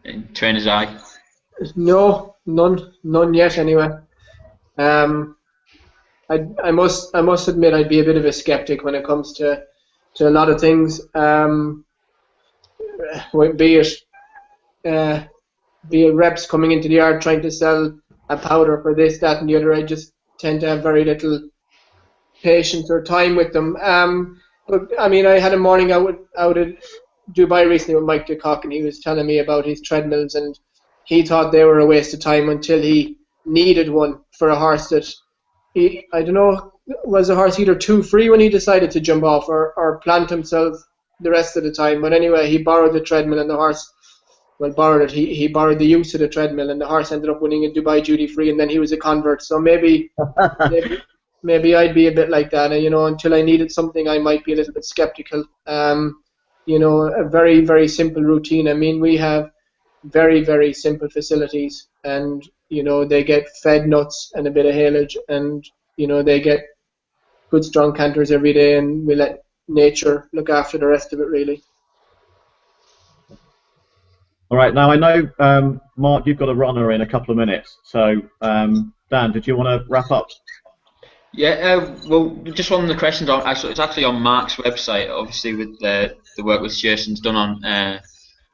in trainer's eye? No, none yet. Anyway, I must admit I'd be a bit of a skeptic when it comes to a lot of things. Be it reps coming into the yard trying to sell a powder for this, that, and the other. I just tend to have very little patience or time with them. But I mean, I had a morning out at Dubai recently with Mike DeCock, and he was telling me about his treadmills, and he thought they were a waste of time until he needed one for a horse that I don't know, was the horse either too free when he decided to jump off or plant himself the rest of the time. But anyway, he borrowed the treadmill, and the horse, borrowed it. He borrowed the use of the treadmill, and the horse ended up winning in Dubai duty free, and then he was a convert. So maybe I'd be a bit like that. Until I needed something, I might be a little bit skeptical. A very, very simple routine. I mean, we have very, very simple facilities, and they get fed nuts and a bit of haylage, and they get good strong canters every day, and we let nature look after the rest of it, really. All right, now I know, Mark, you've got a runner in a couple of minutes, so Dan, did you want to wrap up? Yeah, well, just one of the questions it's actually on Mark's website, obviously with the work which Jason's done on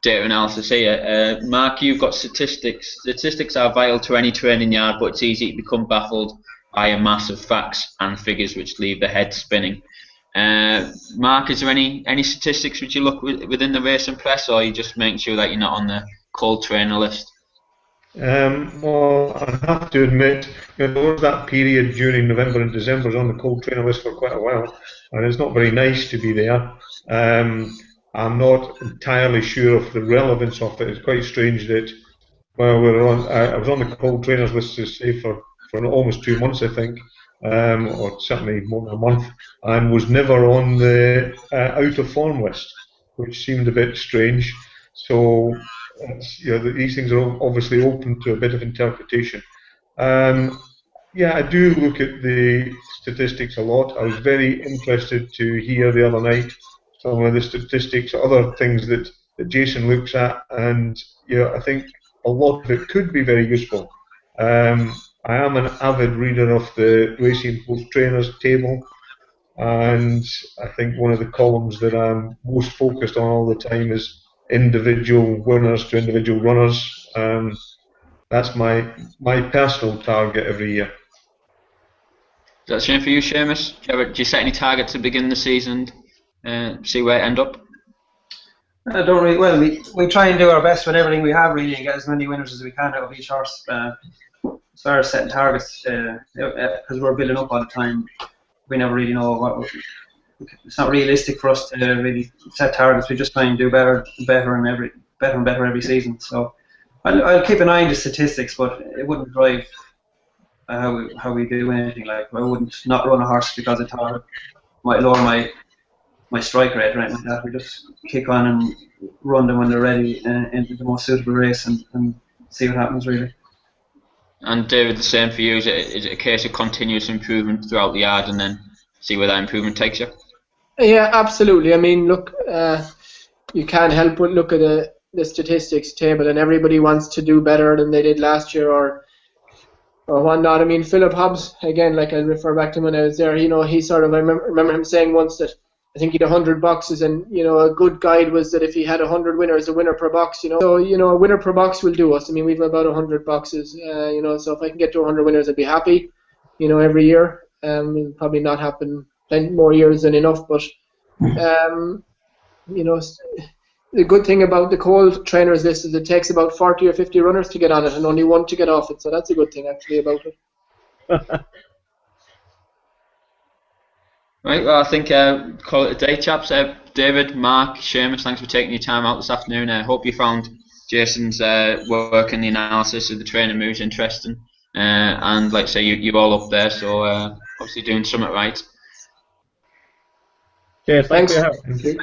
data analysis here. Mark, you've got statistics. Statistics are vital to any training yard, but it's easy to become baffled by a mass of facts and figures which leave the head spinning. Mark, is there any statistics which you look within the racing press, or are you just making sure that you're not on the cold trainer list? Well, I have to admit, there was that period during November and December. I was on the cold trainer list for quite a while, and it's not very nice to be there. I'm not entirely sure of the relevance of it. It's quite strange that, well, I was on the cold trainers list to say for almost 2 months, I think, or certainly more than a month, and was never on the out of form list, which seemed a bit strange. So, these things are obviously open to a bit of interpretation. Yeah, I do look at the statistics a lot. I was very interested to hear the other night some of the statistics, other things that Jason looks at, and I think a lot of it could be very useful. I am an avid reader of the Racing Post Trainers table, and I think one of the columns that I'm most focused on all the time is individual winners to individual runners. That's my personal target every year. Is that the same for you, Seamus? Do you set any targets to begin the season and see where it end up? I don't really. Well, we try and do our best with everything we have, really, and get as many winners as we can out of each horse. As far as setting targets, because we're building up all the time, we never really know it's not realistic for us to really set targets. We just try and do better and better every season. So I'll keep an eye on the statistics, but it wouldn't drive how we do anything. Like, I wouldn't not run a horse because I thought it might lower my strike rate or anything like that. We just kick on and run them when they're ready into the most suitable race and see what happens, really. And David, the same for you. Is it a case of continuous improvement throughout the yard and then see where that improvement takes you? Yeah, absolutely. I mean, look, you can't help but look at the statistics table, and everybody wants to do better than they did last year or whatnot. I mean, Philip Hobbs, again, like I refer back to him when I was there, he sort of, I remember him saying once that I think he had 100 boxes, and a good guide was that if he had 100 winners, a winner per box, so a winner per box will do us. I mean, we've about 100 boxes, so if I can get to 100 winners, I'd be happy, every year. It'll probably not happen plenty more years than enough, but the good thing about the cold trainers list is it takes about 40 or 50 runners to get on it and only one to get off it, so that's a good thing actually about it. Right, well, I think call it a day, chaps. David, Mark, Seamus, thanks for taking your time out this afternoon. I hope you found Jason's work and the analysis of the training moves interesting. And like I say, you're all up there, so obviously doing something right. Cheers, thanks. Thank you.